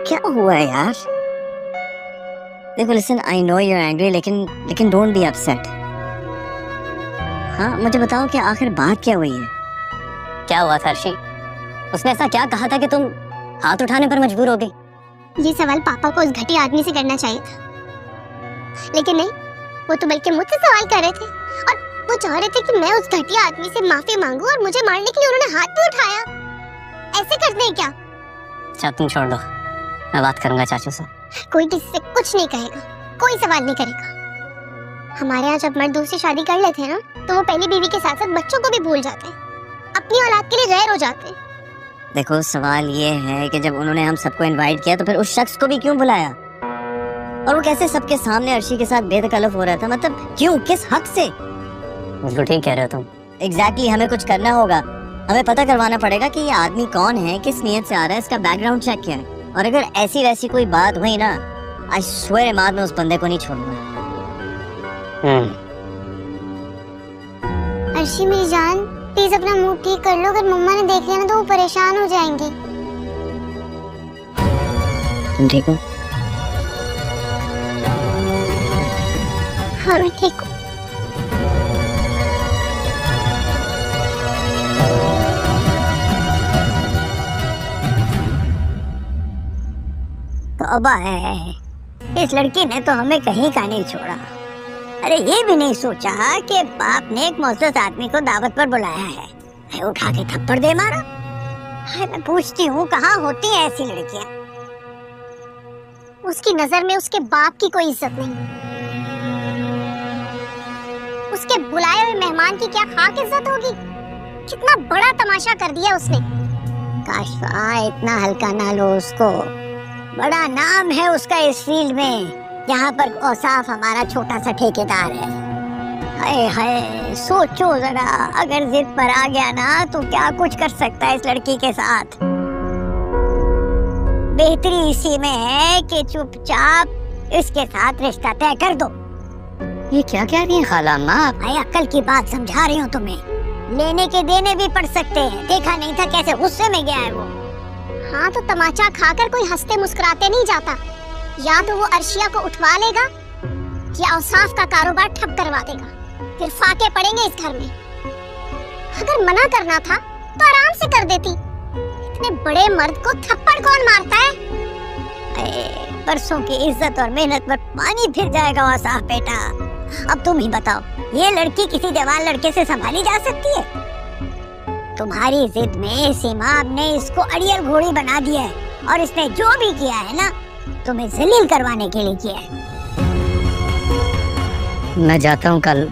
क्या हुआ है यार? देखो listen, I know you are angry, लेकिन डोंट बी अपसेट। हाँ मुझे बताओ कि आखिर बात क्या हुई है? क्या हुआ था अर्शी? उसने ऐसा क्या कहा था कि तुम हाथ उठाने पर मजबूर हो गई? ये सवाल पापा को उस घटिया आदमी से करना चाहिए था, लेकिन नहीं, वो तो बल्कि मुझसे सवाल कर रहे थे और वो चाह रहे थे कि मैं उस घटिया आदमी से माफी मांगूं और मुझे मारने के लिए उन्होंने हाथ भी उठाया। ऐसे करते हैं क्या? अच्छा तुम छोड़ दो, मैं बात करूंगा चाचू से। कोई किसी से कुछ नहीं कहेगा, कोई सवाल नहीं करेगा। हमारे यहाँ जब मर्द दूसरी शादी कर लेते हैं ना, तो वो पहली बीवी के साथ साथ बच्चों को भी भूल जाते हैं, अपनी औलाद के लिए गैर हो जाते हैं। देखो सवाल ये है कि जब उन्होंने हम सबको इनवाइट किया तो फिर उस शख्स को भी क्यों बुलाया? और वो कैसे सबके सामने अर्शी के साथ बेतकल्लुफ हो रहा था? मतलब क्यों, किस हक से? बिल्कुल ठीक कह रहे हो तुम। एग्जैक्टली, हमें कुछ करना होगा। हमें पता करवाना पड़ेगा कि ये आदमी कौन है, किस नियत से आ रहा है, इसका बैकग्राउंड चेक क्या है। और अगर ऐसी वैसी कोई बात हुई ना, आई स्वेयर इमाद में उस बंदे को नहीं छोड़ूंगा। अर्शी मेरी जान, प्लीज अपना मूड ठीक कर लो, अगर मम्मा ने देख लिया ना तो वो परेशान हो जाएंगी। तुम ठीक हो? हाँ मैं ठीक हूँ। तौबा है, इस लड़की ने तो हमें कहीं का नहीं छोड़ा। अरे ये भी नहीं सोचा कि बाप ने एक मुअज़्ज़ज़ आदमी को दावत पर बुलाया है, उठा के थप्पड़ दे मारा। हाय मैं पूछती हूँ, कहाँ होती हैं ऐसी लड़कियाँ? उसकी नजर में उसके बाप की कोई इज्जत नहीं, उसके बुलाए हुए मेहमान की क्या खाक इज्जत होगी? कितना बड़ा तमाशा कर दिया उसने। काशफा इतना हल्का ना लो उसको, बड़ा नाम है उसका इस फील्ड में, यहाँ पर औसाफ हमारा छोटा सा ठेकेदार है। हाय हाय सोचो जरा, अगर जिद पर आ गया ना तो क्या कुछ कर सकता है इस लड़की के साथ। बेहतरी इसी में है कि चुपचाप इसके साथ रिश्ता तय कर दो। ये क्या कह रही है खाला अम्मा? भाई अक्ल की बात समझा रही हूँ तुम्हें। लेने के देने भी पड़ सकते हैं, देखा नहीं था कैसे गुस्से में गया है वो। हाँ तो तमाचा खाकर कोई हंसते मुस्कुराते नहीं जाता। या तो वो अर्शिया को उठवा लेगा या औसाफ का कारोबार ठप करवा देगा, फिर फाके पड़ेंगे इस घर में। अगर मना करना था तो आराम से कर देती, इतने बड़े मर्द को थप्पड़ कौन मारता है? बरसों की इज्जत और मेहनत पर पानी फिर जाएगा औसाफ बेटा। अब तुम ही बताओ, ये लड़की किसी जवान लड़के से संभाली जा सकती है? तुम्हारी जिद में सीमाब ने इसको अड़ियल घोड़ी बना दिया है, और इसने जो भी किया है ना, तुम्हें जलील करवाने के लिए किया है। मैं जाता हूँ, कल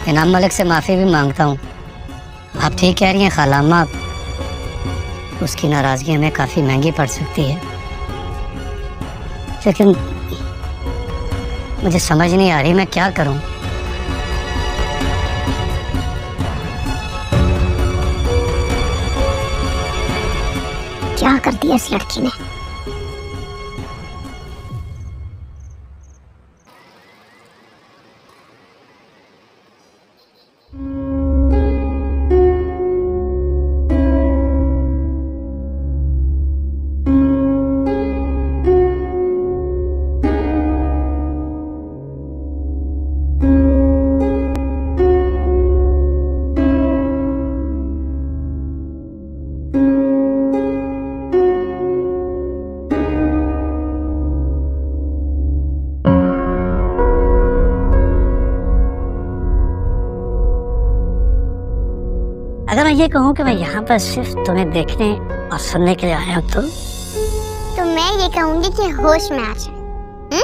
इनाम मलिक से माफी भी मांगता हूँ। आप ठीक कह रही हैं खाला अम्मा, उसकी नाराजगी हमें काफी महंगी पड़ सकती है, लेकिन मुझे समझ नहीं आ रही मैं क्या करूं। क्या कर दिया इस लड़की ने? अगर मैं ये कहूँ कि मैं यहाँ पर सिर्फ तुम्हें देखने और सुनने के लिए आया हूँ तो मैं ये कहूँगी कि होश में आ जाए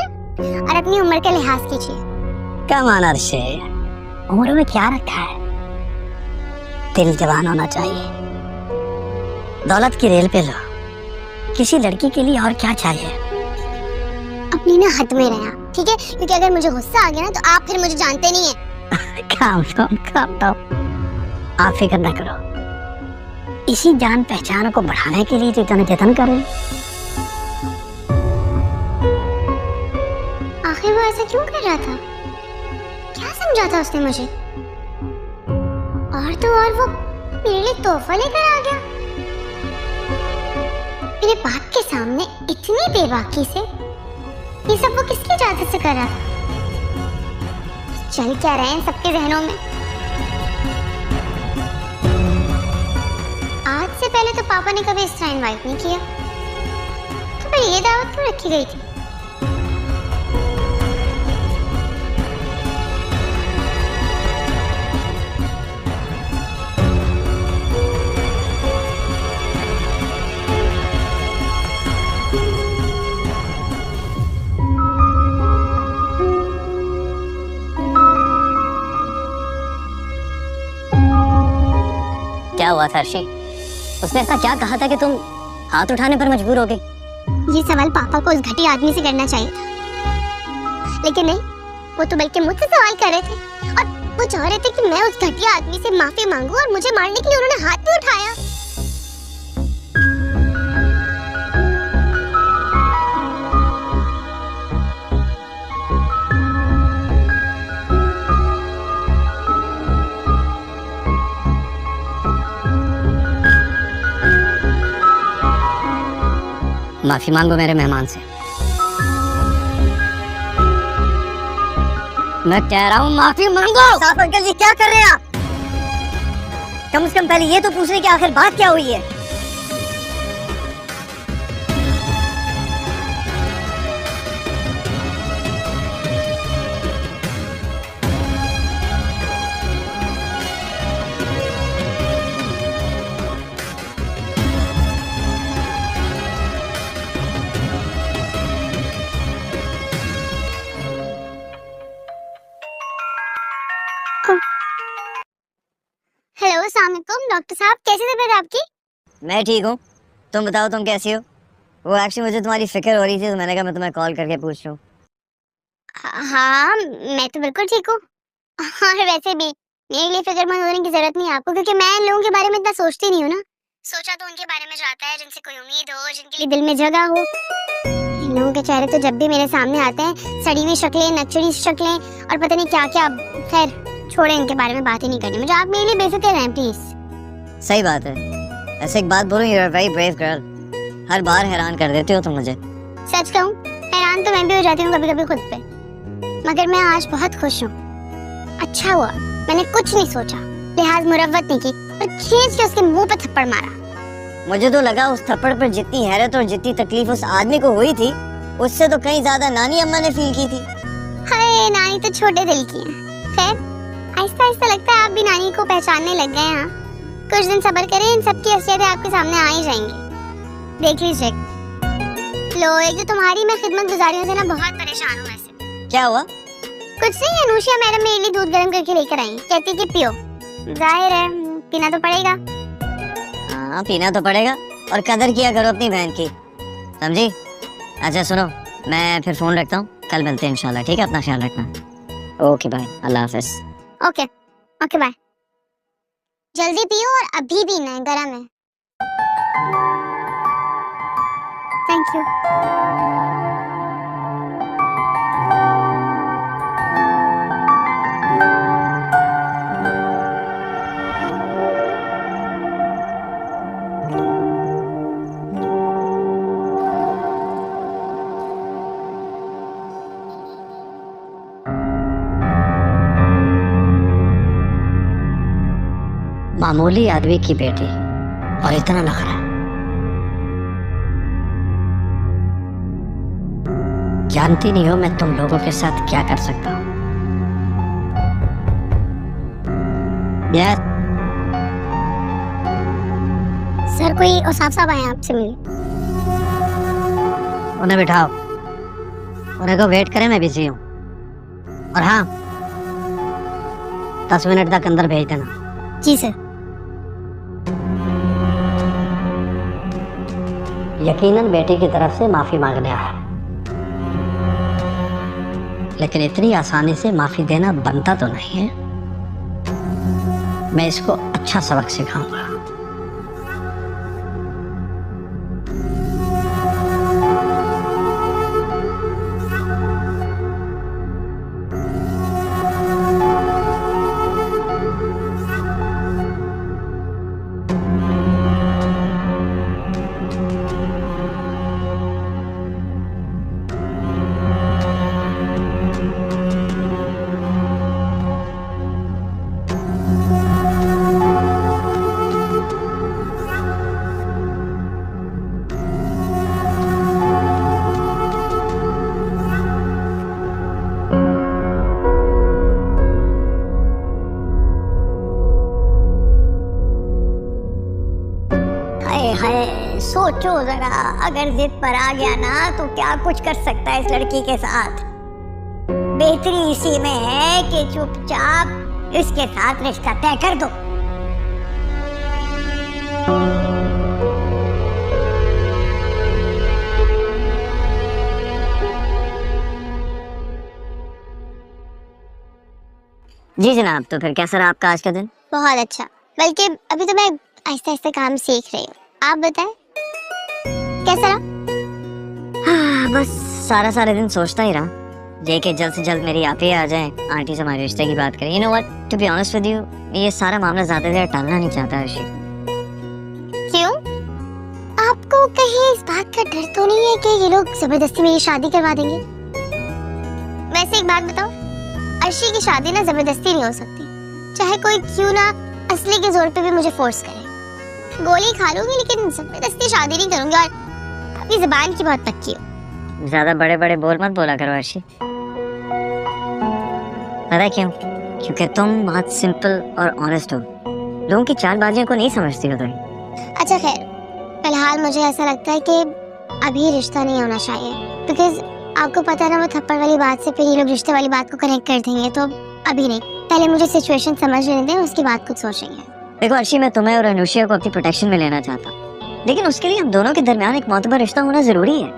और अपनी उम्र का लिहाज कीजिए। क्या माना अर्शे, उम्र में क्या रखा है? दिल जवान होना चाहिए। दौलत की रेल पे लो, किसी लड़की के लिए और क्या चाहिए। अपनी ना हद में रहना, ठीक है? क्योंकि अगर मुझे गुस्सा आ गया ना तो आप फिर मुझे जानते नहीं है। काम आप फिक्र न करो, इसी जान पहचान को बढ़ाने के लिए तो इतना जतन कर रहे। आखिर वो ऐसा क्यों कर रहा था? क्या समझा था उसने मुझे? और तो और वो मेरे लिए तोहफा लेकर आ गया मेरे बाप के सामने इतनी बेबाकी से। ये सब वो किसकी इजाजत से कर रहा था? चल क्या रहे हैं सबके जहनों में? आज से पहले तो पापा ने कभी इस तरह इनवाइट नहीं किया, तो फिर ये दावत क्यों रखी गई थी? क्या हुआ था अर्शी? उसने ऐसा क्या कहा था कि तुम हाथ उठाने पर मजबूर हो गई? ये सवाल पापा को उस घटिया आदमी से करना चाहिए था, लेकिन नहीं, वो तो बल्कि मुझसे सवाल कर रहे थे और वो चाह रहे थे कि मैं उस घटिया आदमी से माफी मांगू और मुझे मारने के लिए उन्होंने हाथ भी उठाया। माफी मांगो मेरे मेहमान से। मैं कह रहा हूँ माफी मांगो। साहब अंकल जी क्या कर रहे हैं आप? कम से कम पहले ये तो पूछ रहे कि आखिर बात क्या हुई है। हेलो, अस्सलाम वालेकुम डॉक्टर साहब, कैसी तबीयत आपकी? मैं ठीक हूँ, तुम बताओ तुम कैसी हो? वो एक्चुअली मुझे तुम्हारी फिक्र हो रही थी तो मैंने कहा मैं तुम्हें कॉल करके पूछ लूँ। हाँ, मैं तो बिल्कुल ठीक हूँ। और वैसे भी मेरे लिए फिक्रमंद होने की जरूरत नहीं है आपको, क्योंकि मैं इन लोगों के बारे में इतना सोचती नहीं हूँ ना। सोचा तो उनके बारे में जाता है जिनसे कोई उम्मीद हो, जिनके लिए दिल में जगह हो। इन लोगों के चेहरे तो जब भी मेरे सामने आते हैं सड़ी हुई शक्लें, नचड़ी शक्लें और पता नहीं क्या क्या। खैर छोड़े, इनके बारे में बात ही नहीं करनी मुझे। आप मेरे लिए बेफिक्र रहें प्लीज। सही बात है। ऐसे एक बात बोलूं, you are very brave girl. हर बार हैरान कर देते हो तुम मुझे। सच कहूँ, हैरान तो मैं भी हो जाती हूँ कभी कभी खुद पे, मगर मैं आज बहुत खुश हूँ। अच्छा हुआ मैंने कुछ नहीं सोचा, लिहाज मुरव्वत नहीं की और खींच के उसके मुंह पे थप्पड़ मारा। मुझे तो लगा उस थप्पड़ पर जितनी हैरत और जितनी तकलीफ उस आदमी को हुई थी, उससे तो कहीं ज्यादा नानी अम्मा ने फील की थी। हाय, नानी तो छोटे दिल की है। खैर आहिस्ता आहिस्ता लगता है आप भी नानी को पहचानने लग गए हैं। कुछ दिन सब्र करें, इन सबकी असलियतें आपके सामने आ ही जाएंगी। देख लीजिए। लो, एक जो तुम्हारी मैं खिदमत गुजारियों से ना बहुत परेशान हूँ। वैसे क्या हुआ? कुछ नहीं, अनुषिया मैडम मेरे लिए दूध गर्म करके लेकर आई, कहती कि पियो। जाहिर है पीना तो पड़ेगा। हाँ, पीना तो पड़ेगा और कदर किया करो अपनी बहन की, समझी? अच्छा सुनो, मैं फिर फोन रखता हूँ, कल मिलते हैं इंशाल्लाह, ठीक है? अपना ख्याल रखना। ओके बाय, अल्लाह हाफिज। Okay okay bye. जल्दी पियो और अभी पीना है, गरम है। Thank you. मामूली आदमी की बेटी और इतना नखरा। जानती नहीं हो मैं तुम लोगों के साथ क्या कर सकता हूँ। यस सर, कोई औसाफ साहब आए हैं आपसे मिलने। उन्हें बिठाओ, उन्हें को वेट करें, मैं बिजी हूँ। और हाँ, 10 मिनट तक अंदर भेज देना। जी सर। यकीनन बेटी की तरफ से माफी मांगने आया, लेकिन इतनी आसानी से माफी देना बनता तो नहीं है। मैं इसको अच्छा सबक सिखाऊंगा। हाय, सोचो जरा, अगर जिद पर आ गया ना तो क्या कुछ कर सकता है इस लड़की के साथ। बेहतरी इसी में है कि चुपचाप इसके साथ रिश्ता तय कर दो। जी जनाब, तो फिर कैसा रहा आपका आज का दिन? बहुत अच्छा, बल्कि अभी तो मैं आहिस्ता आहिस्ता काम सीख रही हूँ। आप बताएं कैसा रहा? हाँ, बस सारा दिन सोचता ही रहा कि जल्द से जल्द मेरी आप ही आ जाए, आंटी से हमारे रिश्ते की बात करें। You know what, to be honest with you, ये सारा मामला ज्यादा देर टालना नहीं चाहता अर्शी। क्यों? आपको कहीं इस बात का डर तो नहीं है कि ये लोग जबरदस्ती मेरी शादी करवा देंगे? वैसे एक बात बताओ, अर्शी की शादी ना जबरदस्ती नहीं हो सकती, चाहे कोई क्यों ना असली के जोर पे भी मुझे फोर्स करे। गोली खा लूंगी लेकिन जबरदस्ती शादी नहीं करूंगी। और अपनी जुबान की बहुत पक्की हो। ज्यादा बड़े बड़े बोल मत बोला करो अर्शी। पता है क्यों? क्योंकि तुम बहुत सिंपल और ऑनेस्ट हो, लोगों की चालबाजियों को नहीं समझती हो तुम। अच्छा खैर, फिलहाल मुझे ऐसा लगता है कि अभी रिश्ता नहीं होना चाहिए, बिकॉज आपको पता है ना, वो थप्पड़ वाली बात से फिर ये लोग रिश्ते वाली बात को कनेक्ट कर देंगे। तो अभी नहीं, पहले मुझे सिचुएशन समझ लेने दें, उसके बाद कुछ सोचेंगे। देखो अर्शी, मैं तुम्हें और अनुष्या को अपनी प्रोटेक्शन में लेना चाहता हूँ, लेकिन उसके लिए हम दोनों के दरमियान एक मोतबर रिश्ता होना जरूरी है।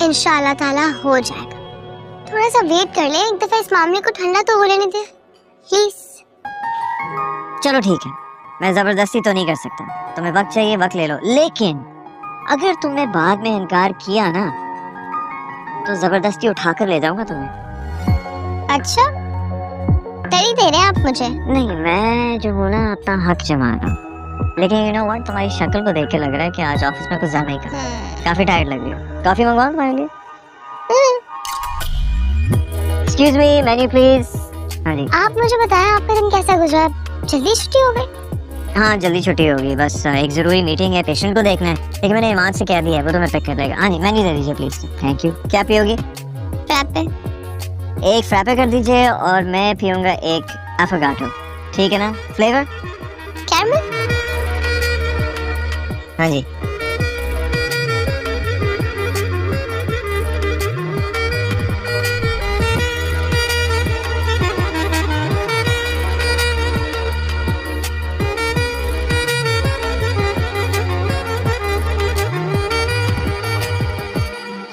इंशाल्लाह ताला हो जाएगा। थोड़ा सा वेट कर ले, एक दफा इस मामले को ठंडा तो हो लेने दे प्लीज। चलो ठीक है, मैं जबरदस्ती तो नहीं कर सकता, तुम्हें वक्त चाहिए वक्त ले लो, लेकिन अगर तुमने बाद में इनकार किया ना तो जबरदस्ती उठाकर ले जाऊंगा तुम्हें। अच्छा, तरी दे रहे हैं आप मुझे? नहीं, मैं जो हूँ ना अपना हक जमा रहा हूँ, लेकिन यू नो व्हाट, तुम्हारी शक्ल को देख के लग रहा है कि आज ऑफिस में कुछ ज्यादा ही काम, काफी टायर्ड लग रही हो। कॉफी मंगवाऊं तुम्हारे लिए? Excuse me, menu please. हाँ जी। आप मुझे बताएं आपका दिन कैसा गुजरा? जल्दी छुट्टी हो गई? हाँ, जल्दी छुट्टी होगी, बस एक जरूरी मीटिंग है, पेशेंट को देखना है, लेकिन मैंने इमाद से कह दिया है, वो तुम्हें पिक कर देगा। हाँ जी, मेन्यू दे दीजिए प्लीज। Thank you. क्या पियोगी? फ्रैपे। एक फ्रैपे कर दीजिए और मैं पीऊंगा एक अफोगाटो, ठीक है ना? फ्लेवर? कैरमल? हाँ जी।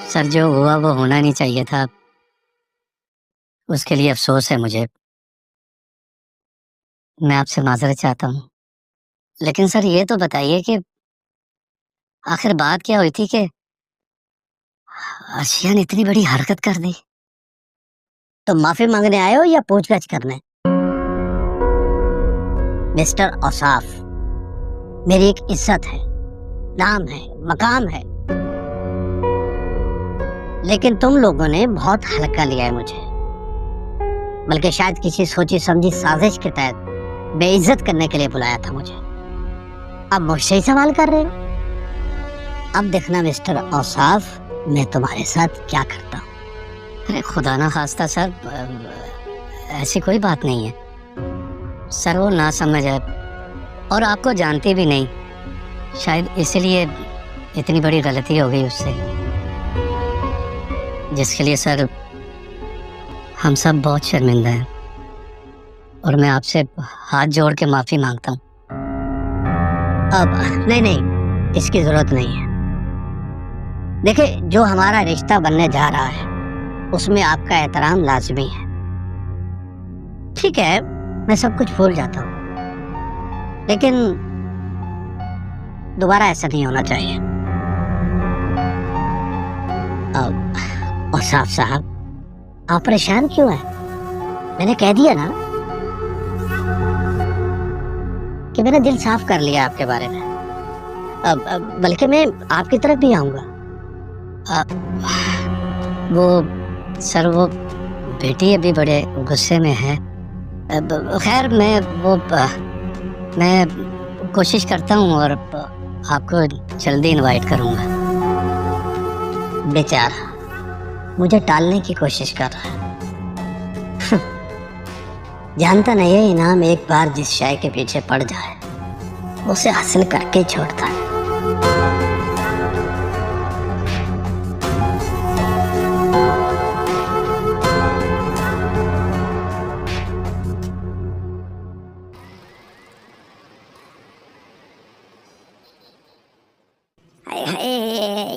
सर, जो हुआ वो होना नहीं चाहिए था, उसके लिए अफसोस है मुझे। मैं आपसे माजरत चाहता हूँ, लेकिन सर ये तो बताइए कि आखिर बात क्या हुई थी कि अर्शिया ने इतनी बड़ी हरकत कर दी? तो माफी मांगने आए हो या पूछताछ करने? मिस्टर औसाफ, मेरी एक इज्जत है, नाम है, मकाम है, लेकिन तुम लोगों ने बहुत हल्का लिया है मुझे, बल्कि शायद किसी सोची समझी साजिश के तहत बेइज्जत करने के लिए बुलाया था मुझे। अब मुझसे ही सवाल कर रहे हो? अब देखना मिस्टर औसाफ, मैं तुम्हारे साथ क्या करता हूँ। अरे खुदा ना खास्ता सर, ऐसी कोई बात नहीं है सर, वो ना समझ है और आपको जानती भी नहीं, शायद इसलिए इतनी बड़ी गलती हो गई उससे, जिसके लिए सर हम सब बहुत शर्मिंदा हैं और मैं आपसे हाथ जोड़ के माफी मांगता हूँ। अब नहीं, इसकी जरूरत नहीं है। देखिए, जो हमारा रिश्ता बनने जा रहा है उसमें आपका एहतराम लाजमी है। ठीक है, मैं सब कुछ भूल जाता हूँ, लेकिन दोबारा ऐसा नहीं होना चाहिए। और साहब, आप परेशान क्यों हैं? मैंने कह दिया ना कि मैंने दिल साफ कर लिया आपके बारे में। बल्कि मैं आपकी तरफ भी आऊंगा। वो बेटी अभी बड़े गुस्से में है। खैर, मैं कोशिश करता हूँ और आपको जल्दी इनवाइट करूंगा। बेचारा मुझे टालने की कोशिश कर रहा है। जानता नहीं है, इनाम एक बार जिस शाय के पीछे पड़ जाए उसे हासिल करके छोड़ता है।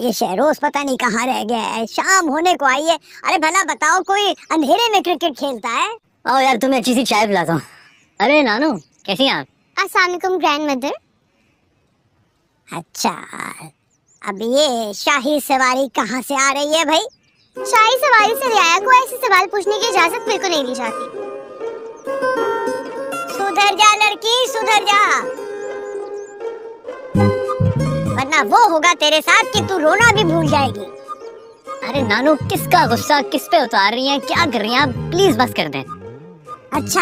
ये शहरोज पता नहीं कहाँ रह गया है। शाम होने को आई है। अरे भला बताओ, कोई अंधेरे में क्रिकेट खेलता है? आओ यार, तुम्हें अच्छी सी चाय पिलाता हूँ। अरे नानू, कैसी हैं आप? अस्सलाम वालेकुम ग्रैंड मदर। अच्छा, अब ये शाही सवारी कहाँ से आ रही है भाई? शाही सवारी से रियाया को ऐसे सवाल पूछने की इजाजत बिल्कुल नहीं दी जाती। सुधर जा लड़की, सुधर जा, वरना वो होगा तेरे साथ कि तू रोना भी भूल जाएगी। अरे नानू, किसका गुस्सा किस पे उतार रही हैं? क्या कर रही हैं आप? प्लीज बस कर दें। अच्छा,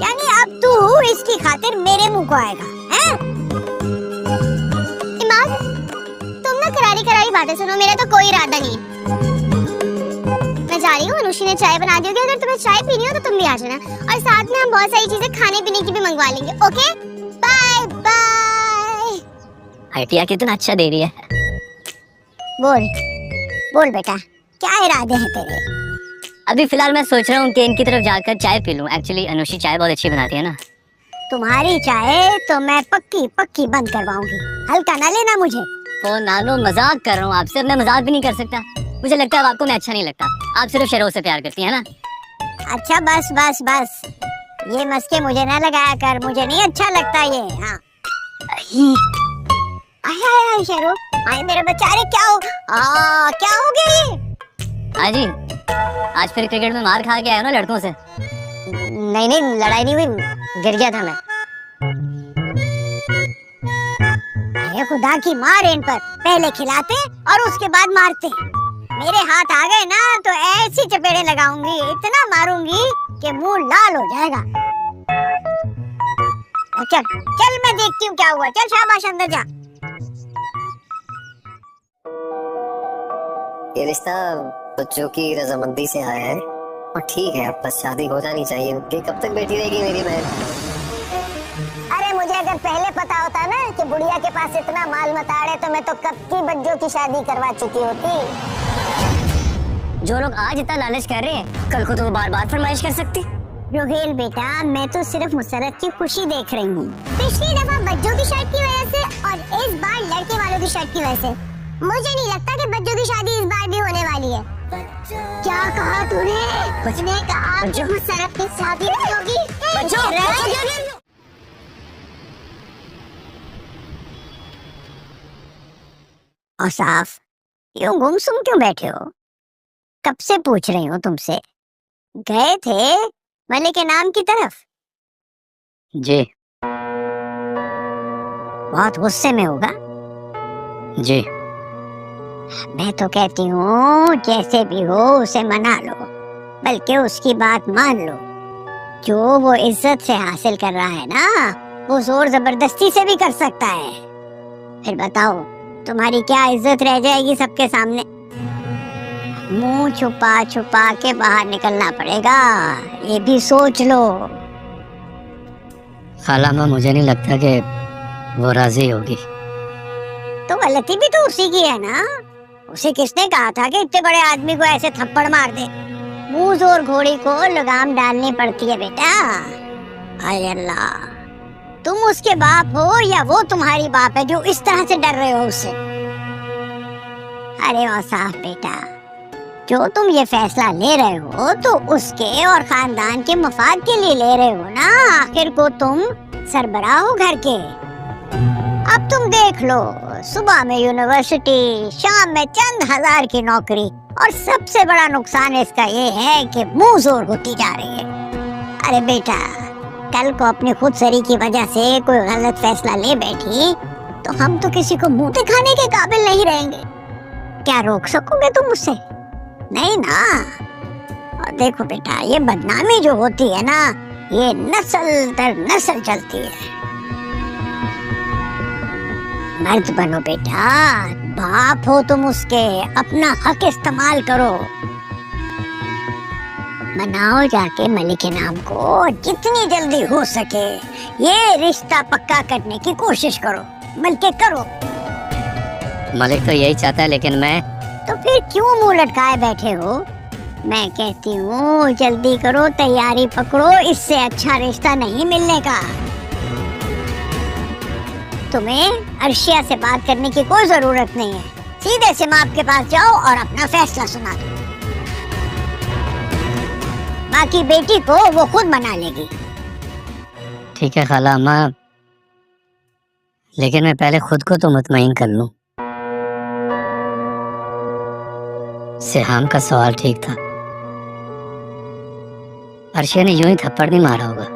यानी अब तू इसकी खातिर मेरे मुंह को आएगा, हैं? इमाद, तुम ना करारी करारी बातें सुनो, मेरा तो कोई इरादा नहीं। मैं जा रही हूँ, अनुषी ने चाय बना दी होगी। अगर तुम्हें चाय पीनी हो तो तुम भी आ जाना, और साथ में हम बहुत सारी चीजें खाने पीने की भी मंगवा लेंगे। Okay, bye bye. आइडिया कितना अच्छा दे रही है। बोल बोल बेटा, क्या इरादे हैं तेरे? अभी फिलहाल मैं सोच रहा हूँ कि इनकी तरफ जाकर चाय पी लूं। एक्चुअली अनुषी चाय बहुत अच्छी बनाती है ना। तुम्हारी चाय तो मैं पक्की पक्की बंद करवाऊंगी। हल्का ना लेना मुझे। तो नानू, मजाक कर रहा हूँ आपसे। मैं मजाक भी नहीं कर सकता। मुझे लगता है आपको मैं अच्छा नहीं लगता। आप सिर्फ शहरों से प्यार करती हैं ना। अच्छा बस बस बस, ये मस्के मुझे ना लगाया कर, मुझे नहीं अच्छा लगता ये। हाँ, आय शेरो, आय मेरे बेचारे, क्या हो गया ये? हाँ जी, आज फिर क्रिकेट में मार खा के आया ना लड़कों से? नहीं नहीं, लड़ाई नहीं हुई, गिर गया था मैं। अरे खुदा की मार, इन पर पहले खिलाते और उसके बाद मारते। मेरे हाथ आ गए ना तो ऐसी चपेड़े लगाऊंगी, इतना मारूंगी कि मुंह लाल हो जाएगा। चल चल, मैं देखती हूँ क्या हुआ। चल शाबाश, अंदर जा। ये रिश्ता बच्चों की रजामंदी से आया है और ठीक है, अब बस शादी हो जानी चाहिए उनकी। कब तक बैठी रहेगी मेरी बहन? अरे मुझे अगर पहले पता होता ना कि बुढ़िया के पास इतना माल मताड़ है तो मैं तो कब की बच्चों की शादी करवा चुकी होती। जो लोग आज इतना लालच कर रहे हैं, कल को तो वो बार बार फरमाइश कर सकती। रोहेल बेटा, मैं तो सिर्फ मुसरत की खुशी देख रही हूँ। पिछली दफा बच्चों की शर्ट की वजह से और इस बार लड़के वालों की शर्ट की वजह से। मुझे नहीं लगता कि बच्चों की शादी इस बार भी होने वाली है। क्या कहा तूने? उसने कहा कि मुसरत की शादी नहीं होगी। और साफ यूं गुमसुम क्यों बैठे हो? कब से पूछ रही हूँ तुमसे। गए थे मलिक के नाम की तरफ? जी। बहुत गुस्से में होगा। जी। मैं तो कहती हूँ जैसे भी हो उसे मना लो, बल्कि उसकी बात मान लो। जो वो इज्जत से हासिल कर रहा है ना, वो जोर जबरदस्ती से भी कर सकता है। फिर बताओ तुम्हारी क्या इज्जत रह जाएगी सबके सामने? मुंह छुपा छुपा के बाहर निकलना पड़ेगा, ये भी सोच लो। खालामा, मुझे नहीं लगता कि वो राजी होगी। तो गलती भी तो उसी की है ना। उसे किसने कहा था कि इतने बड़े आदमी को ऐसे थप्पड़ मार दे? मुंह जोर घोड़ी को लगाम डालनी पड़ती है बेटा। हाय अल्लाह, तुम उसके बाप हो या वो तुम्हारी बाप है जो इस तरह से डर रहे हो उससे? अरे औसाफ बेटा, जो तुम ये फैसला ले रहे हो तो उसके और खानदान के मफाद के लिए ले रहे हो ना। आखिर को तुम सरबराह हो घर के। अब तुम देख लो, सुबह में यूनिवर्सिटी, शाम में चंद हजार की नौकरी, और सबसे बड़ा नुकसान इसका ये है कि मुंह जोर होती जा रही है। अरे बेटा, कल को अपनी खुद सरी की वजह से कोई गलत फैसला ले बैठी तो हम तो किसी को मुंह दिखाने के काबिल नहीं रहेंगे। क्या रोक सकोगे तुम मुझसे? नहीं ना। और देखो बेटा, ये बदनामी जो होती है ना, ये नस्ल दर नस्ल चलती है। मर्द बनो बेटा, बाप हो तुम उसके, अपना हक इस्तेमाल करो। मनाओ जाके मलिक के नाम को, जितनी जल्दी हो सके ये रिश्ता पक्का करने की कोशिश करो, बल्कि करो। मलिक तो यही चाहता है, लेकिन मैं तो फिर क्यों मुंह लटकाए बैठे हो? मैं कहती हूँ जल्दी करो, तैयारी पकड़ो, इससे अच्छा रिश्ता नहीं मिलने का। तुम्हें अर्शिया से बात करने की कोई जरूरत नहीं है, सीधे सिमाब के पास जाओ और अपना फैसला सुना दो। बाकी बेटी को वो खुद मना लेगी। ठीक है खाला अम्मा, लेकिन मैं पहले खुद को तो मुतमईन कर लूं। सिहाम का सवाल ठीक था, अर्शिया ने यूं ही थप्पड़ नहीं मारा होगा।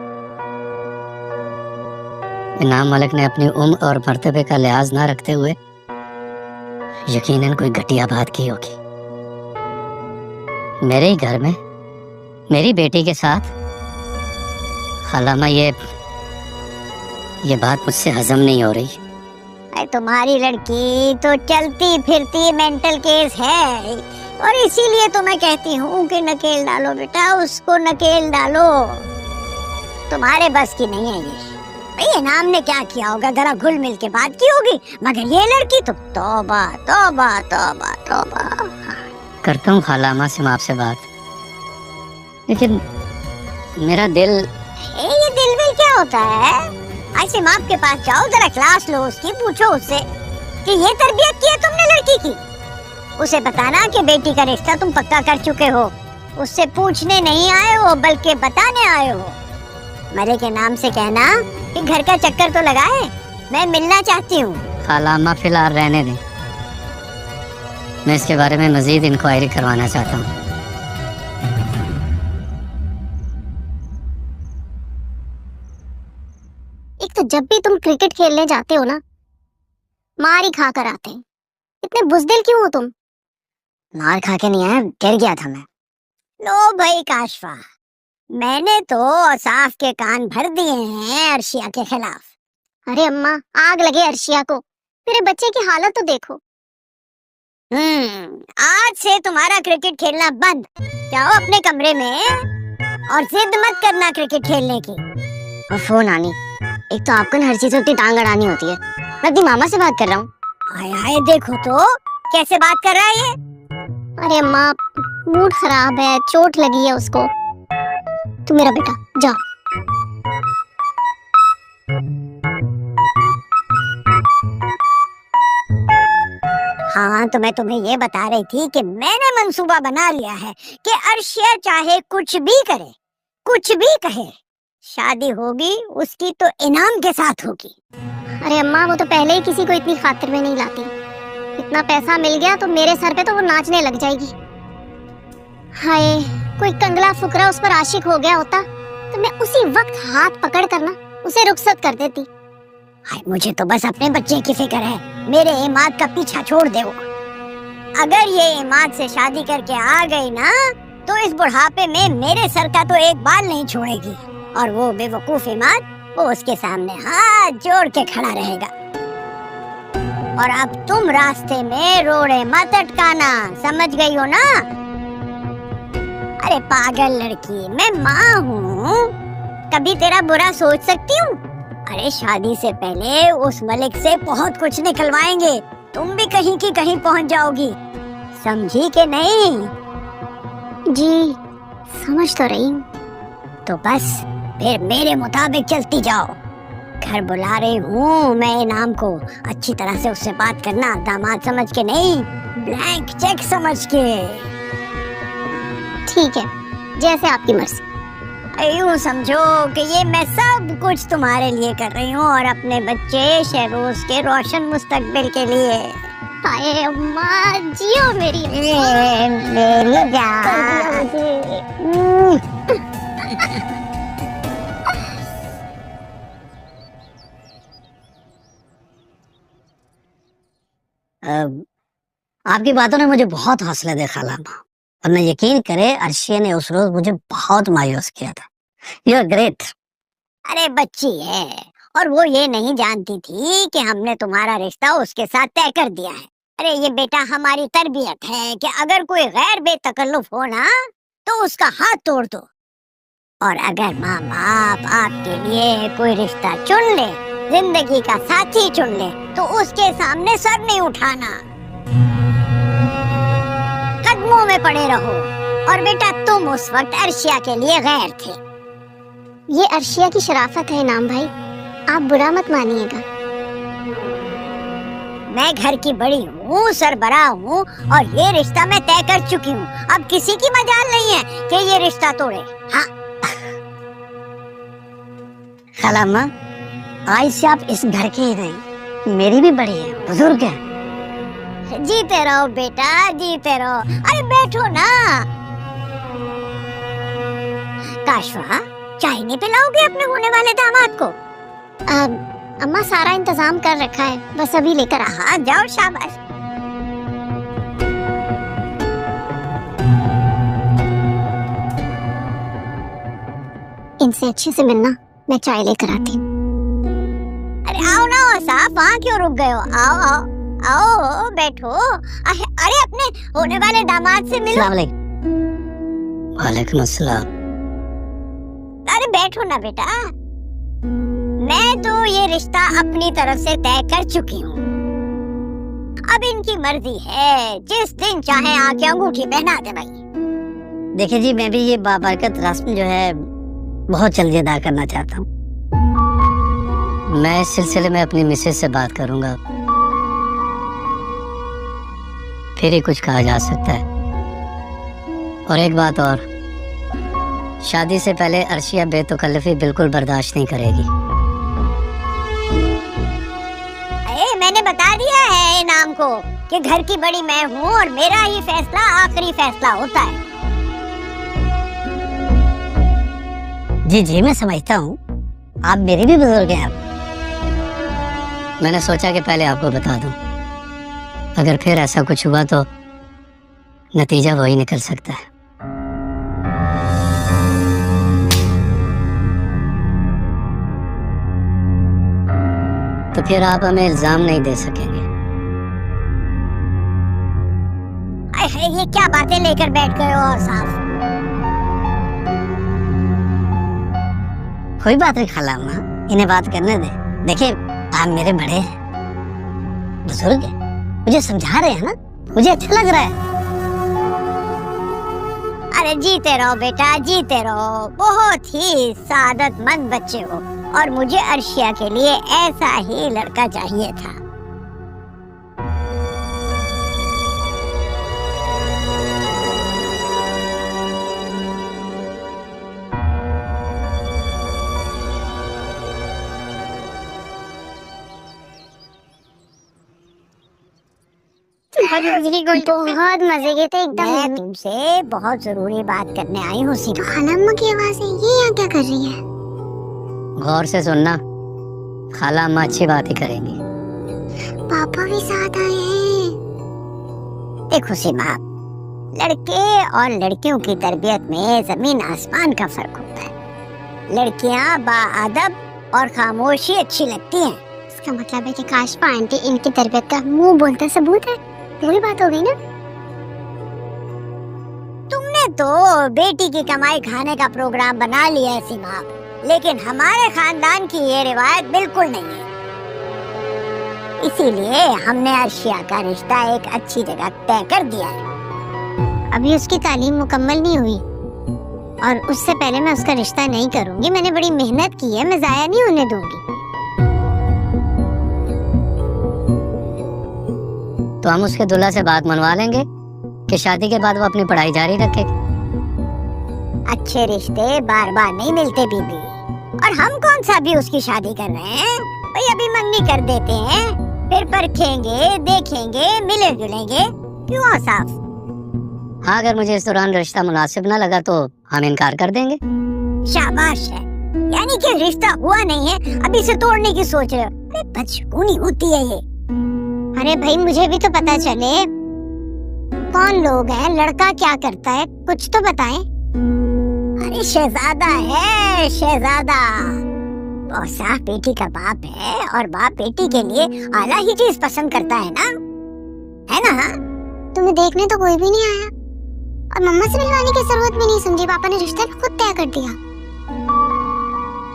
इनाम मलिक ने अपनी उम्र और मर्तबे का लिहाज ना रखते हुए यकीनन कोई घटिया बात की होगी। मेरे ही घर में मेरी बेटी के साथ। खालामा, ये बात मुझसे हजम नहीं हो रही। अरे तुम्हारी लड़की तो चलती फिरती मेंटल केस है, और इसीलिए तो मैं कहती हूँ कि नकेल डालो बेटा, उसको नकेल डालो। तुम्हारे बस की नहीं है ये। भाई इनाम ने क्या किया होगा, जरा घुल मिल के बात की होगी, मगर ये लड़की तो तौबा तौबा तौबा तौबा। करता हूँ खालामा से आपसे बात, लेकिन मेरा दिल। ये दिल में क्या होता है? ऐसे माप के पास जाओ, जरा क्लास लो उसकी, पूछो उससे कि ये तरबियत की है तुमने लड़की की। उसे बताना कि बेटी का रिश्ता तुम पक्का कर चुके हो। उससे पूछने नहीं आए हो बल्कि बताने आए हो। मरे के नाम से कहना कि घर का चक्कर तो लगाए, मैं मिलना चाहती हूँ। खालामा फिलहाल रहने दें, मैं इसके बारे में मजीद इंक्वायरी करवाना चाहता हूँ। एक तो जब भी तुम क्रिकेट खेलने जाते हो ना, मार ही खा कर आते हैं। इतने बुजदिल क्यों हो तुम? मार खा के नहीं आया, गिर गया था मैं। लो भाई काशफा, मैंने तो औसाफ के कान भर दिए हैं अर्शिया के खिलाफ। अरे अम्मा, आग लगे अर्शिया को, मेरे बच्चे की हालत तो देखो। आज से तुम्हारा क्रिकेट खेलना बंद। जाओ अपने कमरे में और जिद मत करना क्रिकेट खेलने की। और फोन आनी, एक तो आपको हर चीज उतनी टांग अड़ानी होती है। मैं अपनी मामा से बात कर रहा हूँ। हाय हाय, देखो तो कैसे बात कर रहा है ये। अरे अम्मा, मूड खराब है, चोट लगी है उसको। तू मेरा बेटा, जा। हाँ, तो मैं तुम्हें ये बता रही थी कि मैंने मंसूबा बना लिया है कि अर्शिया चाहे कुछ भी करे, कुछ भी कहे, शादी होगी उसकी तो इनाम के साथ होगी। अरे अम्मा, वो तो पहले ही किसी को इतनी खातिर में नहीं लाती। इतना पैसा मिल गया तो मेरे सर पे तो वो नाचने लग जाएगी। हाय, कोई कंगला फुकरा उस पर आशिक हो गया होता तो मैं उसी वक्त हाथ पकड़ कर ना उसे रुखसत कर देती। हाय, मुझे तो बस अपने बच्चे की फिक्र है। मेरे इमाद का पीछा छोड़ दे। अगर ये इमाद से शादी करके आ गई ना तो इस बुढ़ापे में मेरे सर का तो एक बाल नहीं छोड़ेगी, और वो बेवकूफ इमाद वो उसके सामने हाथ जोड़ के खड़ा रहेगा। और अब तुम रास्ते में रोड़े मत अटकाना, समझ गई हो ना? अरे पागल लड़की, मैं माँ हूँ, कभी तेरा बुरा सोच सकती हूँ? अरे शादी से पहले उस मलिक से बहुत कुछ निकलवाएंगे, तुम भी कहीं की कहीं पहुँच जाओगी, समझी कि नहीं? जी समझ तो रही हूँ। तो बस फिर मेरे मुताबिक चलती जाओ। घर बुला रही हूँ मैं इनाम को, अच्छी तरह से उससे बात करना, दामाद समझ के नहीं, ब्लैंक चेक समझ के। ठीक है, जैसे आपकी मर्जी। यूं समझो कि ये मैं सब कुछ तुम्हारे लिए कर रही हूँ और अपने बच्चे शहरोज के रोशन मुस्तकबिल के लिए। हाय अम्मा, जियो मेरी मेरी जान। आपकी बातों ने मुझे बहुत हौसला दे खालामा, और मैं यकीन करे अर्शिया ने उस रोज मुझे बहुत मायूस किया था। You are great. अरे बच्ची है और वो ये नहीं जानती थी कि हमने तुम्हारा रिश्ता उसके साथ तय कर दिया है। अरे ये बेटा हमारी तरबियत है कि अगर कोई गैर बेतकल्लुफ हो ना तो उसका हाथ तोड़ दो, और अगर माँ बाप आपके लिए कोई रिश्ता चुन ले, जिंदगी का साथी चुन ले, तो उसके सामने सर नहीं उठाना, कदमों में पड़े रहो। और बेटा तुम उस वक्त अर्शिया के लिए गैर थे। ये अर्शिया की शराफत है इनाम भाई, आप बुरा मत मानिएगा। मैं घर की बड़ी हूँ, सरबराह हूँ, और ये रिश्ता मैं तय कर चुकी हूँ। अब किसी की मजाल नहीं है कि ये रिश्ता तोड़े। हाँ खालामा, आज से आप इस घर के ही नहीं, मेरी भी बड़ी है, बुजुर्ग है। जीते रहो बेटा, जीते रहो। अरे बैठो ना। काशवा, चाय नहीं पिलाओगे अपने होने वाले दामाद को? अम्मा सारा इंतजाम कर रखा है, बस अभी लेकर आ। हाँ जाओ, शाबाश। इनसे अच्छे से मिलना, मैं चाय लेकर आती हूँ। अरे आओ ना साहब, वहाँ क्यों रुक गए हो? आओ आओ आओ, बैठो। अरे अपने होने वाले दामाद से मिलो। वालेकुम अस्सलाम। अरे बैठो ना बेटा। मैं तो ये रिश्ता अपनी तरफ से तय कर चुकी हूँ। अब इनकी मर्जी है, जिस दिन चाहे आके अंगूठी पहना दे भाई। देखिए जी, मैं भी ये बाबरकत रस्म जो है बहुत जल्दी अदा करना चाहता हूँ। मैं इस सिलसिले में अपनी मिसेज से बात करूंगा, फिर ही कुछ कहा जा सकता है। और एक बात और, शादी से पहले अर्शिया बेतकल्लुफी बिल्कुल बर्दाश्त नहीं करेगी। अरे मैंने बता दिया है इनाम को कि घर की बड़ी मैं हूँ और मेरा ही फैसला आखिरी फैसला होता है। जी जी, मैं समझता हूँ, आप मेरे भी बुजुर्ग हैं। मैंने सोचा कि पहले आपको बता दूं, अगर फिर ऐसा कुछ हुआ तो नतीजा वही निकल सकता है। तो फिर आप हमें इल्जाम नहीं दे सकेंगे। ये क्या बातें लेकर बैठ गए हो? और साहब कोई बात नहीं खालामा, इन्हें बात करने दे। देखिए, आप मेरे बड़े हैं, बुजुर्ग हैं, मुझे समझा रहे हैं ना, मुझे अच्छा लग रहा है। अरे जीते रहो बेटा, जीते रहो। बहुत ही सादतमंद बच्चे हो और मुझे अर्शिया के लिए ऐसा ही लड़का चाहिए था। बहुत मजे के थे एकदम। मैं तुमसे बहुत जरूरी बात करने आई हूँ सीमा। खालाम्मा की आवाज है, ये यहाँ क्या कर रही है? गौर से सुनना, खाला अम्मा अच्छी बात ही करेंगी। पापा भी साथ आए हैं। देखो सीमा, लड़के और लड़कियों की तरबियत में जमीन आसमान का फर्क होता है। लड़कियाँ बाअदब और खामोशी अच्छी लगती हैं। इसका मतलब है कि काशफा आंटी इनकी तरबियत का मुंह बोलता सबूत है। वही बात हो गई ना। तुमने तो बेटी की कमाई खाने का प्रोग्राम बना लिया है सीमा, लेकिन हमारे खानदान की ये रिवायत बिल्कुल नहीं है। इसीलिए हमने अर्शिया का रिश्ता एक अच्छी जगह तय कर दिया है। अभी उसकी तालीम मुकम्मल नहीं हुई और उससे पहले मैं उसका रिश्ता नहीं करूंगी। मैंने बड़ी मेहनत की है, मैं जाया नहीं होने दूंगी। तो तो हम उसके दूल्हा से बात मनवा लेंगे कि शादी के बाद वो अपनी पढ़ाई जारी रखेगी। अच्छे रिश्ते बार बार नहीं मिलते बीबी, और हम कौन सा भी उसकी शादी कर रहे हैं। भाई अभी मंगनी कर देते हैं, फिर परखेंगे, देखेंगे, मिले जुलेंगे, क्यों साफ। हाँ, अगर मुझे इस दौरान रिश्ता मुनासिब ना लगा तो हम इनकार कर देंगे। शाबाश है, यानी कि रिश्ता हुआ नहीं है, अभी से तोड़ने की सोच रहे हो। अरे बचकानी होती है ये। अरे भाई मुझे भी तो पता चले कौन लोग हैं, लड़का क्या करता है, कुछ तो बताएं। अरे शहजादा है, शहजादा। और साफ बेटी का बाप है, और बाप बेटी के लिए आला ही चीज पसंद करता है ना, है ना। तुम्हें देखने तो कोई भी नहीं आया, और मम्मा से मिलवाने की जरूरत भी नहीं समझी, पापा ने रिश्ता खुद तय कर दिया।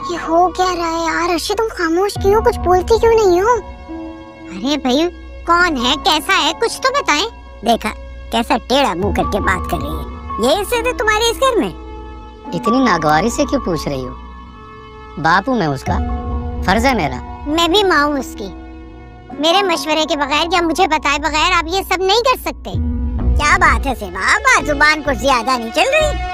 ये हो क्या रहा है यार? अर्शी तुम खामोश क्यों, कुछ बोलती क्यों नहीं हो? अरे भाई कौन है, कैसा है, कुछ तो बताएं। देखा कैसा टेढ़ा मुंह करके बात कर रही है। ये इज्जत है तुम्हारे इस घर में? इतनी नागवारी से क्यों पूछ रही हो? बाप हूँ मैं उसका, फर्ज है मेरा। मैं भी माँ हूँ उसकी। मेरे मशवरे के बगैर या मुझे बताए बगैर आप ये सब नहीं कर सकते। क्या बात है सेवा, बात जुबान कुछ ज्यादा नहीं चल रही।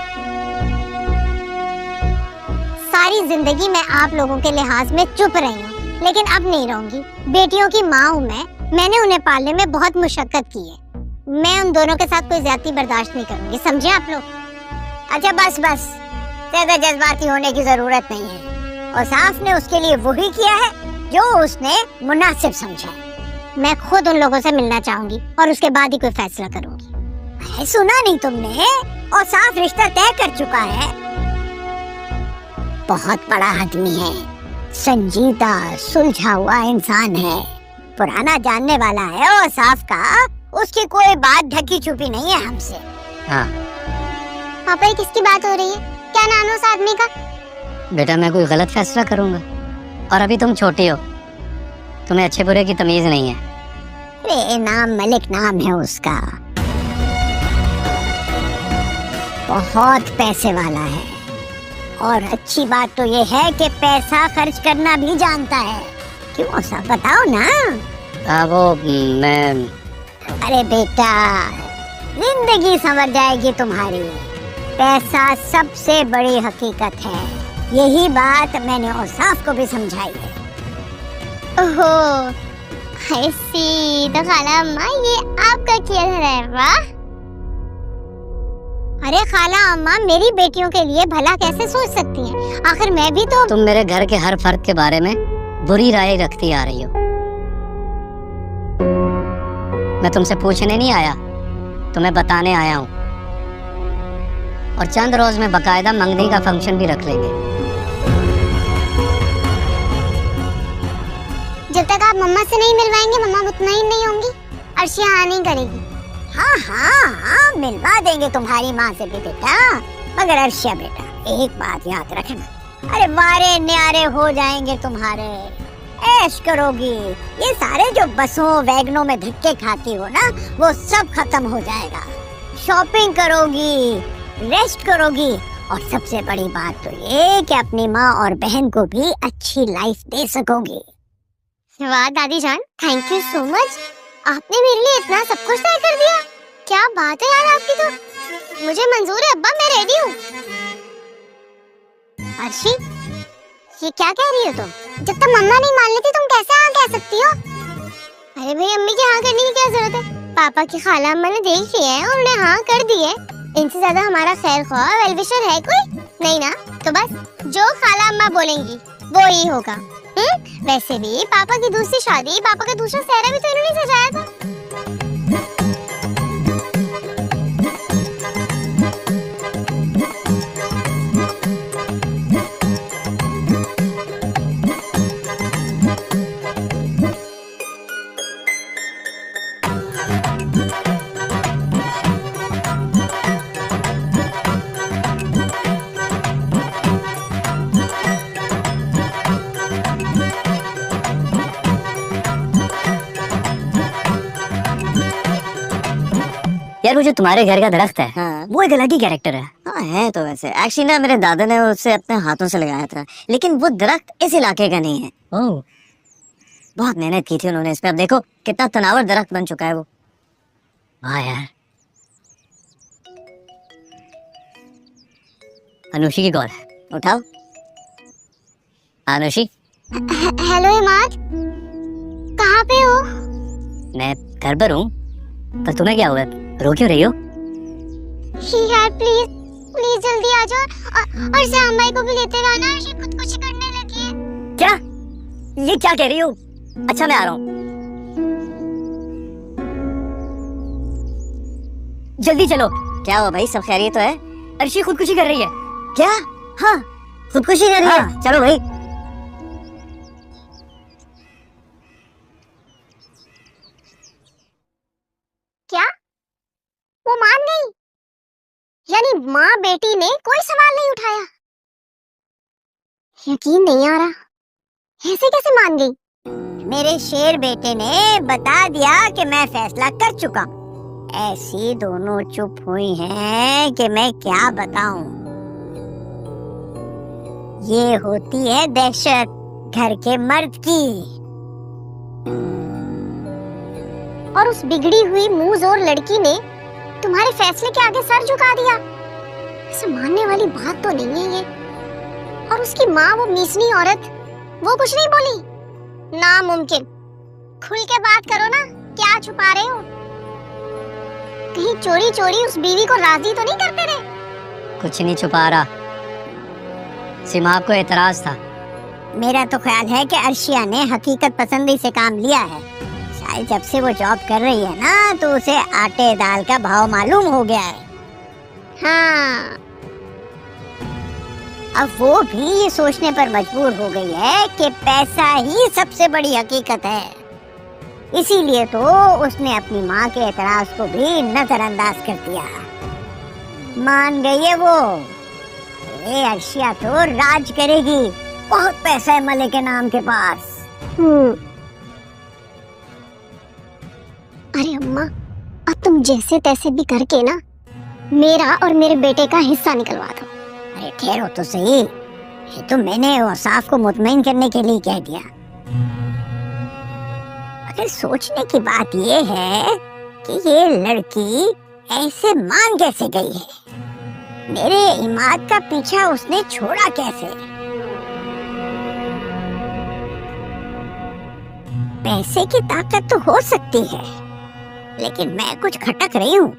सारी जिंदगी मैं आप लोगों के लिहाज में चुप रही हूँ, लेकिन अब नहीं रहूंगी। बेटियों की माँ हूँ मैंने उन्हें पालने में बहुत मुशक्कत की है। मैं उन दोनों के साथ कोई ज्यादती बर्दाश्त नहीं करूंगी, समझे आप लोग? अच्छा बस बस, ज्यादा जज्बाती होने की जरूरत नहीं है। और साफ ने उसके लिए वही किया है जो उसने मुनासिब समझा है। मैं खुद उन लोगों से मिलना चाहूंगी और उसके बाद ही कोई फैसला करूंगी। सुना नहीं तुमने? और साफ रिश्ता तय कर चुका है। बहुत बड़ा आदमी है, संजीदा सुलझा हुआ इंसान है, पुराना जानने वाला है। और साफ का उसकी कोई बात ढकी छुपी नहीं है हमसे। हाँ पापा ये किसकी बात हो रही है? क्या नाम है उस आदमी का? बेटा मैं कोई गलत फैसला करूंगा, और अभी तुम छोटी हो, तुम्हें अच्छे बुरे की तमीज नहीं है। अरे नाम मलिक नाम है उसका, बहुत पैसे वाला है। और अच्छी बात तो ये है कि पैसा खर्च करना भी जानता है। क्यों सब बताओ ना। वो मैं अरे बेटा, जिंदगी संवर जाएगी तुम्हारी। पैसा सबसे बड़ी हकीकत है, यही बात मैंने औसाफ को भी समझाई है। ओहो ऐसी तो खाला अम्मा ये आपका क्या है? वाह। अरे खाला अम्मा मेरी बेटियों के लिए भला कैसे सोच सकती हैं? आखिर मैं भी तो। तुम मेरे घर के हर फर्द के बारे में बुरी राय रखती आ रही हो। मैं तुमसे पूछने नहीं आया, तुम्हें बताने आया हूँ। और चंद रोज में बकायदा मंगनी का फंक्शन भी रख लेंगे। जब तक आप मम्मा से नहीं मिलवाएंगे मम्मा मुतमईन नहीं होंगी। अर्शी हाँ नहीं करेगी। हाँ हाँ हाँ, मिलवा देंगे तुम्हारी माँ से भी बेटा। मगर अर्शिया बेटा एक बात याद रखना, अरे वारे न्यारे हो जाएंगे तुम्हारे, ऐश करोगी। ये सारे जो बसों वैगनों में धक्के खाती हो ना, वो सब खत्म हो जाएगा। शॉपिंग करोगी, रेस्ट करोगी, और सबसे बड़ी बात तो ये कि अपनी माँ और बहन को भी अच्छी लाइफ दे सकोगी। वाह दादी जान, थैंक यू सो मच। आपने मेरे लिए इतना सब कुछ तय कर दिया। क्या बात है यार आपकी तो। मुझे मंजूर है अब्बा, मैं रेडी हूँ। अर्शी ये क्या कह रही हो तुम? जब तक मम्मा नहीं मान लेती तुम कैसे हाँ कह सकती हो? अरे भाई अम्मी की हाँ करने की क्या जरूरत है? पापा की खाला अम्मा ने देख लिया है और उन्हें हाँ कर दी है। इनसे ज्यादा हमारा खैर ख्वाह वेलविशर है कोई नहीं ना? तो बस जो खाला अम्मा बोलेंगी वो ही होगा। वैसे भी पापा की दूसरी शादी, पापा का दूसरा सेहरा भी तो इन्होंने सजाया था। यार वो जो तुम्हारे घर का दरख्त है, हाँ। वो एक अलग ही कैरेक्टर है। हाँ है तो वैसे एक्चुअली ना मेरे दादा ने उसे अपने हाथों से लगाया था, लेकिन वो दरख्त इस इलाके का नहीं है। ओह, बहुत मेहनत की थी उन्होंने इस पे। अब देखो कितना तनावर दरख्त बन चुका है वो। हाँ यार, अनुषी की कॉल है, उठाओ। अनुषी, हेलो इमाद, कहाँ पे हो? मैं घर पर हूँ, पर तुम्हें क्या हुआ, रो क्यों रही हो? यार प्लीज प्लीज जल्दी आ जाओ और श्याम भाई को भी लेते रहना, अर्शी खुदकुशी करने लगी है। क्या? ये क्या कह रही हो? अच्छा मैं आ रहा हूँ, जल्दी चलो। क्या हुआ भाई, सब खैरियत तो है? अर्शी खुदकुशी कर रही है। क्या? हाँ, खुदकुशी कर रही है। चलो भाई। क्या वो मान गई? यानी माँ बेटी ने कोई सवाल नहीं उठाया? यकीन नहीं आ रहा, ऐसे कैसे मान गई? मेरे शेर बेटे ने बता दिया कि मैं फैसला कर चुका हूँ। ऐसी दोनों चुप हुई हैं कि मैं क्या बताऊं। ये होती है दहशत घर के मर्द की। और उस बिगड़ी हुई मुंह जोर लड़की ने तुम्हारे फैसले के आगे सर झुका दिया? ऐसे मानने वाली बात तो नहीं है ये। और उसकी माँ, वो मीसनी औरत, वो कुछ नहीं बोली? नामुमकिन। खुल के बात करो ना, क्या छुपा रहे हो? कहीं चोरी चोरी उस बीवी को राजी तो नहीं करते रहे? कुछ नहीं छुपा रहा, सिमाब को एतराज था। मेरा तो ख्याल है कि अर्शिया ने हकीकत पसंदी से काम लिया है। शायद जब से वो जॉब कर रही है ना, तो उसे आटे दाल का भाव मालूम हो गया है। हाँ, अब वो भी ये सोचने पर मजबूर हो गई है कि पैसा ही सबसे बड़ी हकीकत है। इसीलिए तो उसने अपनी माँ के एतराज को भी नजरअंदाज कर दिया। मान गई है वो। ये अर्शिया तो राज करेगी, बहुत पैसा है मलिक के नाम के पास। अरे अम्मा, अब तुम जैसे तैसे भी करके ना मेरा और मेरे बेटे का हिस्सा निकलवा दो। अरे ठहरो तो सही, ये तो मैंने औसाफ को मुतमईन करने के लिए कह दिया। अगर सोचने की बात ये है कि ये लड़की ऐसे मान कैसे गई है, मेरे इमाद का पीछा उसने छोड़ा कैसे? पैसे की ताकत तो हो सकती है, लेकिन मैं कुछ खटक रही हूँ।